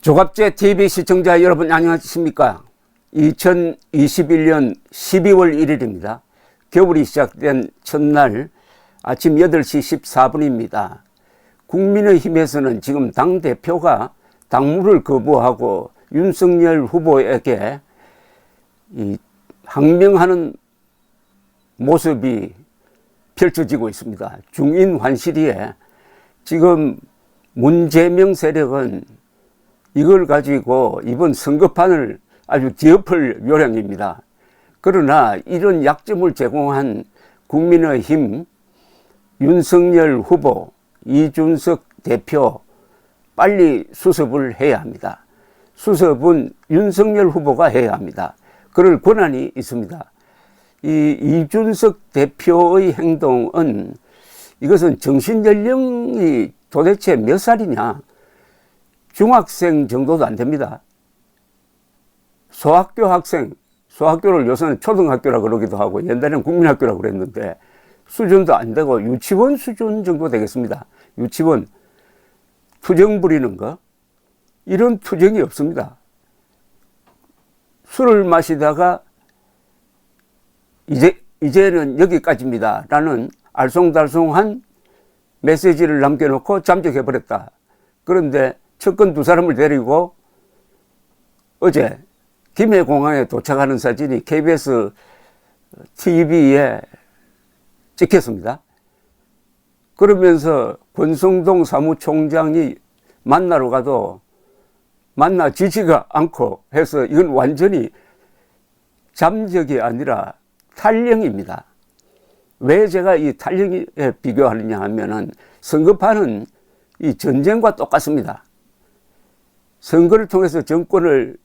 조갑제 TV 시청자 여러분 안녕하십니까? 2021년 12월 1일입니다. 겨울이 시작된 첫날 아침 8시 14분입니다. 국민의힘에서는 지금 당대표가 당무를 거부하고 윤석열 후보에게 항명하는 모습이 펼쳐지고 있습니다. 중인 환시리에 지금 문재명 세력은 이걸 가지고 이번 선거판을 아주 뒤엎을 요량입니다. 그러나 이런 약점을 제공한 국민의힘 윤석열 후보, 이준석 대표 빨리 수습을 해야 합니다. 수습은 윤석열 후보가 해야 합니다. 그럴 권한이 있습니다. 이 이준석 대표의 행동은 이것은 정신연령이 도대체 몇 살이냐? 중학생 정도도 안 됩니다. 소학교 학생, 소학교를 요새는 초등학교라 그러기도 하고 옛날에는 국민학교라 그랬는데 수준도 안 되고 유치원 수준 정도 되겠습니다. 유치원 투정 부리는 거 이런 투정이 없습니다. 술을 마시다가 이제는 여기까지입니다 라는 알쏭달쏭한 메시지를 남겨놓고 잠적해버렸다. 그런데 측근 두 사람을 데리고 어제 김해공항에 도착하는 사진이 KBS TV에 찍혔습니다. 그러면서 권성동 사무총장이 만나러 가도 만나지지가 않고 해서 이건 완전히 잠적이 아니라 탈영입니다. 왜 제가 이 탈영에 비교하느냐 하면은 선거판은 이 전쟁과 똑같습니다. 선거를 통해서 정권을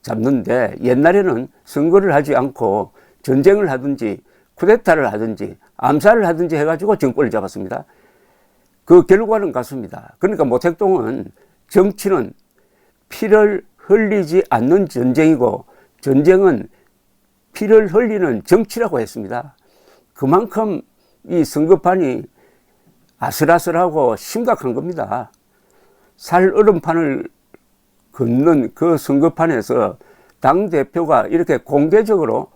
잡는데 옛날에는 선거를 하지 않고 전쟁을 하든지 쿠데타를 하든지 암살을 하든지 해가지고 정권을 잡았습니다. 그 결과는 같습니다. 그러니까 모택동은 정치는 피를 흘리지 않는 전쟁이고 전쟁은 피를 흘리는 정치라고 했습니다. 그만큼 이 선거판이 아슬아슬하고 심각한 겁니다. 살얼음판을 걷는 그 선거판에서 당대표가 이렇게 공개적으로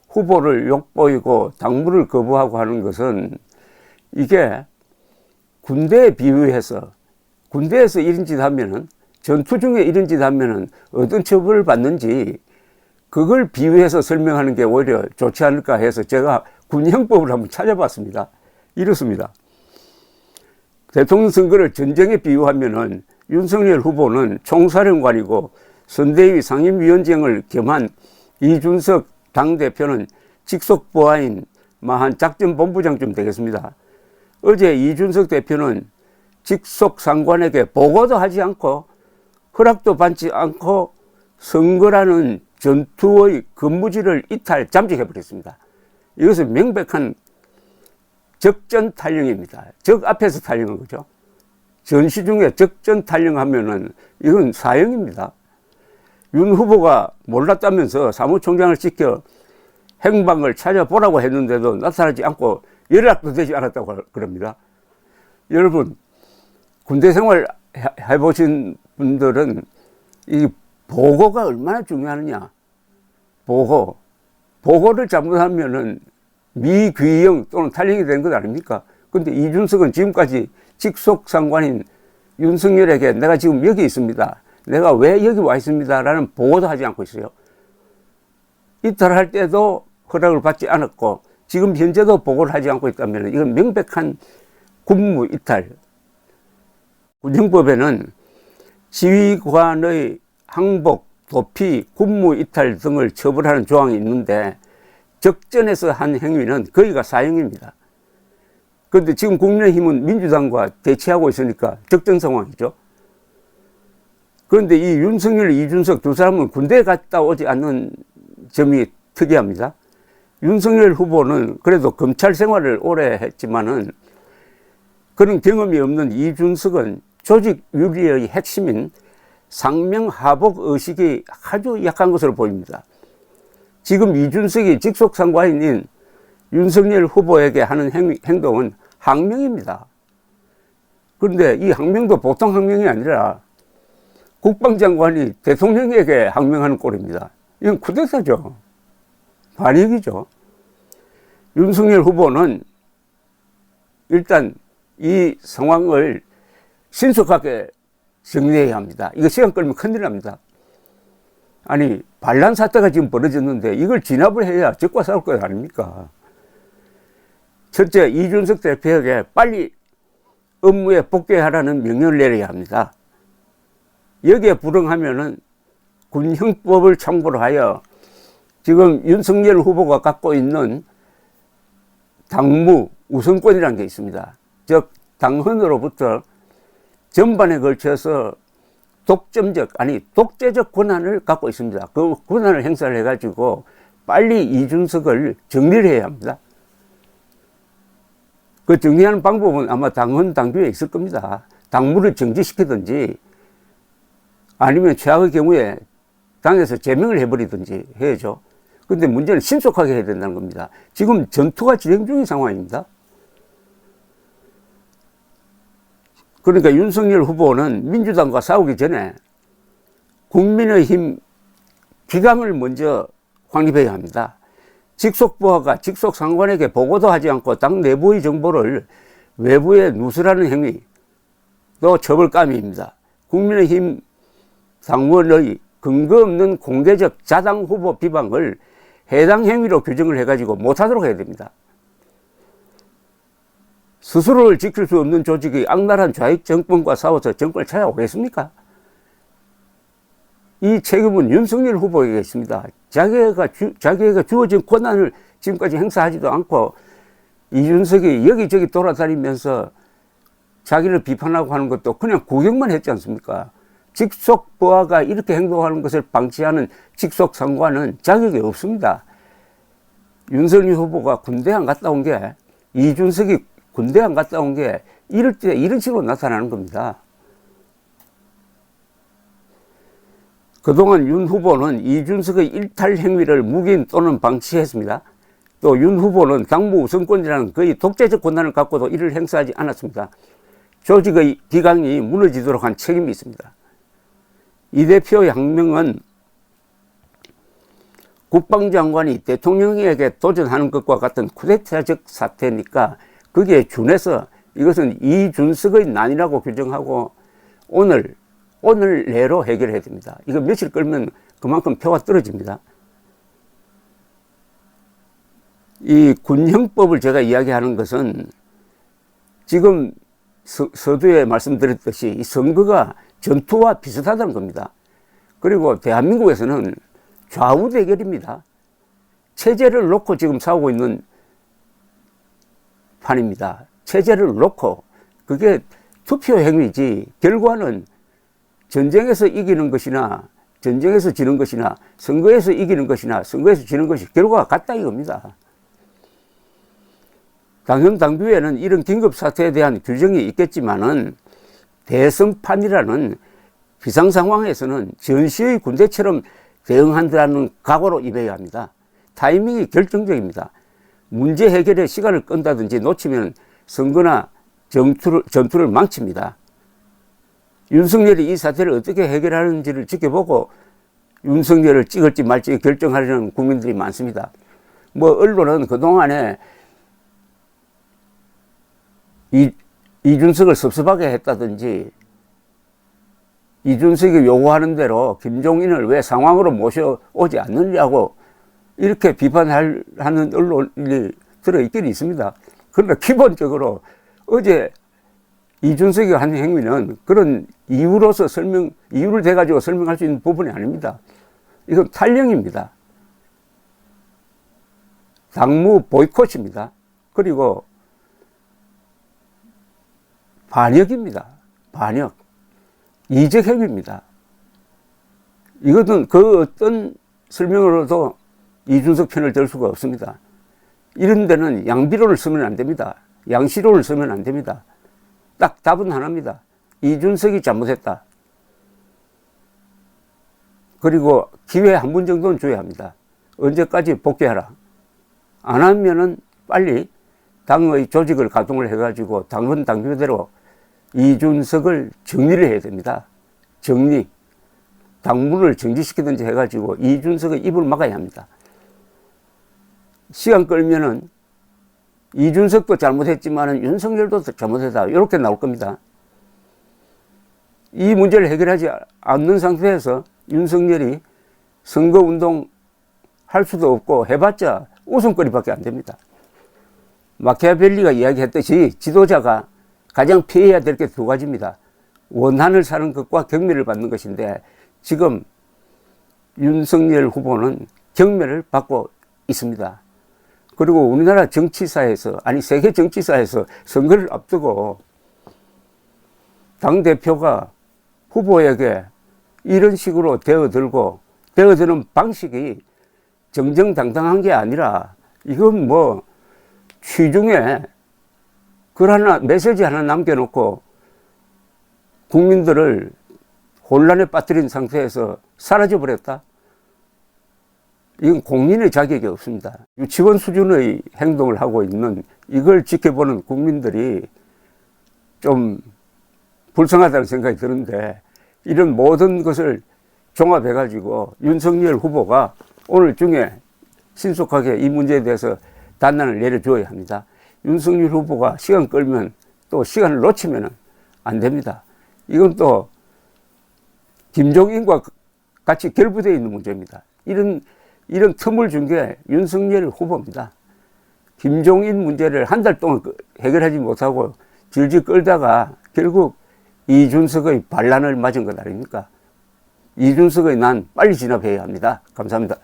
후보를 욕보이고 당무를 거부하고 하는 것은 이게 군대에 비유해서 군대에서 이런 짓 하면은 전투 중에 이런 짓 하면은 어떤 처벌을 받는지 그걸 비유해서 설명하는 게 오히려 좋지 않을까 해서 제가 군형법을 한번 찾아봤습니다. 이렇습니다. 대통령 선거를 전쟁에 비유하면은 윤석열 후보는 총사령관이고 선대위 상임위원장을 겸한 이준석 당대표는 직속보아인 한 작전본부장쯤 되겠습니다. 어제 이준석 대표는 직속상관에게 보고도 하지 않고 허락도 받지 않고 선거라는 전투의 근무지를 이탈 잠적해버렸습니다. 이것은 명백한 적전 탈영입니다. 적 앞에서 탈영한 거죠. 전시 중에 적전 탈영하면은 이건 사형입니다. 윤 후보가 몰랐다면서 사무총장을 시켜 행방을 찾아보라고 했는데도 나타나지 않고 연락도 되지 않았다고 그럽니다. 여러분, 군대 생활 해보신 분들은 이 보고가 얼마나 중요하느냐. 보고를 잘못하면은 미귀형 또는 탈영이 되는 것 아닙니까? 근데 이준석은 지금까지 직속상관인 윤석열에게 내가 지금 여기 있습니다. 내가 왜 여기 와 있습니다. 라는 보고도 하지 않고 있어요. 이탈할 때도 허락을 받지 않았고 지금 현재도 보고를 하지 않고 있다면 이건 명백한 군무 이탈. 군형법에는 지휘관의 항복, 도피, 군무 이탈 등을 처벌하는 조항이 있는데 적전에서 한 행위는 거의가 사형입니다. 그런데 지금 국민의힘은 민주당과 대치하고 있으니까 적전 상황이죠. 그런데 이 윤석열, 이준석 두 사람은 군대에 갔다 오지 않는 점이 특이합니다. 윤석열 후보는 그래도 검찰 생활을 오래 했지만은 그런 경험이 없는 이준석은 조직 윤리의 핵심인 상명하복 의식이 아주 약한 것으로 보입니다. 지금 이준석이 직속상관인 윤석열 후보에게 하는 행동은 항명입니다. 그런데 이 항명도 보통 항명이 아니라 국방장관이 대통령에게 항명하는 꼴입니다. 이건 쿠데타죠. 반역이죠. 윤석열 후보는 일단 이 상황을 신속하게 정리해야 합니다. 이거 시간 끌면 큰일 납니다. 아니, 반란 사태가 지금 벌어졌는데 이걸 진압을 해야 적과 싸울 것 아닙니까? 첫째, 이준석 대표에게 빨리 업무에 복귀하라는 명령을 내려야 합니다. 여기에 불응하면은 군형법을 참고로 하여 지금 윤석열 후보가 갖고 있는 당무 우선권이라는 게 있습니다. 즉, 당헌으로부터 전반에 걸쳐서 독재적 권한을 갖고 있습니다. 그 권한을 행사를 해가지고 빨리 이준석을 정리를 해야 합니다. 그 정리하는 방법은 아마 당헌 당규에 있을 겁니다. 당무를 정지시키든지 아니면 최악의 경우에 당에서 제명을 해버리든지 해야죠. 근데 문제는 신속하게 해야 된다는 겁니다. 지금 전투가 진행 중인 상황입니다. 그러니까 윤석열 후보는 민주당과 싸우기 전에 국민의힘 기강을 먼저 확립해야 합니다. 직속부하가 직속상관에게 보고도 하지 않고 당 내부의 정보를 외부에 누설하는 행위도 처벌감입니다. 국민의힘 당원의 근거 없는 공개적 자당 후보 비방을 해당 행위로 규정을 해가지고 못하도록 해야 됩니다. 스스로를 지킬 수 없는 조직이 악랄한 좌익 정권과 싸워서 정권을 찾아오겠습니까? 이 책임은 윤석열 후보에게 있습니다. 자기가 주어진 권한을 지금까지 행사하지도 않고 이준석이 여기저기 돌아다니면서 자기를 비판하고 하는 것도 그냥 구경만 했지 않습니까? 직속부하가 이렇게 행동하는 것을 방치하는 직속상관은 자격이 없습니다. 윤석열 후보가 군대 안 갔다 온 게, 이준석이 군대 안 갔다 온 게 이럴 때 이런 식으로 나타나는 겁니다. 그동안 윤 후보는 이준석의 일탈 행위를 묵인 또는 방치했습니다. 또 윤 후보는 당무 우선권이라는 거의 독재적 권한을 갖고도 이를 행사하지 않았습니다. 조직의 기강이 무너지도록 한 책임이 있습니다. 이 대표의 항명은 국방장관이 대통령에게 도전하는 것과 같은 쿠데타적 사태니까 거기에 준해서 이것은 이준석의 난이라고 규정하고 오늘 내로 해결해야 됩니다. 이거 며칠 끌면 그만큼 표가 떨어집니다. 이 군형법을 제가 이야기하는 것은 지금 서두에 말씀드렸듯이 이 선거가 전투와 비슷하다는 겁니다. 그리고 대한민국에서는 좌우 대결입니다. 체제를 놓고 지금 싸우고 있는 판입니다. 체제를 놓고 그게 투표 행위지 결과는 전쟁에서 이기는 것이나 전쟁에서 지는 것이나 선거에서 이기는 것이나 선거에서 지는 것이 결과가 같다 이겁니다. 당헌 당규에는 이런 긴급 사태에 대한 규정이 있겠지만은 대선판이라는 비상 상황에서는 전시의 군대처럼 대응한다는 각오로 임해야 합니다. 타이밍이 결정적입니다. 문제 해결에 시간을 끈다든지 놓치면 선거나 전투를 망칩니다. 윤석열이 이 사태를 어떻게 해결하는지를 지켜보고 윤석열을 찍을지 말지 결정하려는 국민들이 많습니다. 언론은 그동안에 이준석을 섭섭하게 했다든지 이준석이 요구하는 대로 김종인을 왜 상황으로 모셔오지 않느냐고 이렇게 비판하는 언론이 들어있긴 있습니다. 그러나 기본적으로 어제 이준석이 한 행위는 그런 이유를 대가지고 설명할 수 있는 부분이 아닙니다. 이건 탈령입니다. 당무 보이콧입니다. 그리고 반역입니다. 반역. 이적 행위입니다. 이것은 그 어떤 설명으로도 이준석 편을 들 수가 없습니다. 이런 데는 양비론을 쓰면 안 됩니다. 양시론을 쓰면 안 됩니다. 딱 답은 하나입니다. 이준석이 잘못했다. 그리고 기회 한 번 정도는 줘야 합니다. 언제까지 복귀하라. 안 하면은 빨리 당의 조직을 가동을 해가지고 당헌 당규대로 이준석을 정리를 해야 됩니다. 정리. 당무를 정지시키든지 해가지고 이준석의 입을 막아야 합니다. 시간 끌면은 이준석도 잘못했지만은 윤석열도 잘못했다. 이렇게 나올 겁니다. 이 문제를 해결하지 않는 상태에서 윤석열이 선거운동 할 수도 없고 해봤자 웃음거리밖에 안 됩니다. 마키아벨리가 이야기했듯이 지도자가 가장 피해야 될 게 두 가지입니다. 원한을 사는 것과 경매를 받는 것인데 지금 윤석열 후보는 경매를 받고 있습니다. 그리고 우리나라 정치사에서, 아니 세계 정치사에서 선거를 앞두고 당대표가 후보에게 이런 식으로 대어드는 방식이 정정당당한 게 아니라 이건 뭐 취중에 글 하나, 메시지 하나 남겨놓고 국민들을 혼란에 빠뜨린 상태에서 사라져버렸다. 이건 공인의 자격이 없습니다. 유치원 수준의 행동을 하고 있는 이걸 지켜보는 국민들이 좀 불쌍하다는 생각이 드는데 이런 모든 것을 종합해가지고 윤석열 후보가 오늘 중에 신속하게 이 문제에 대해서 단단을 내려줘야 합니다. 윤석열 후보가 시간 끌면 또 시간을 놓치면 안 됩니다. 이건 또 김종인과 같이 결부되어 있는 문제입니다. 이런 틈을 준 게 윤석열 후보입니다. 김종인 문제를 한 달 동안 해결하지 못하고 질질 끌다가 결국 이준석의 반란을 맞은 것 아닙니까? 이준석의 난 빨리 진압해야 합니다. 감사합니다.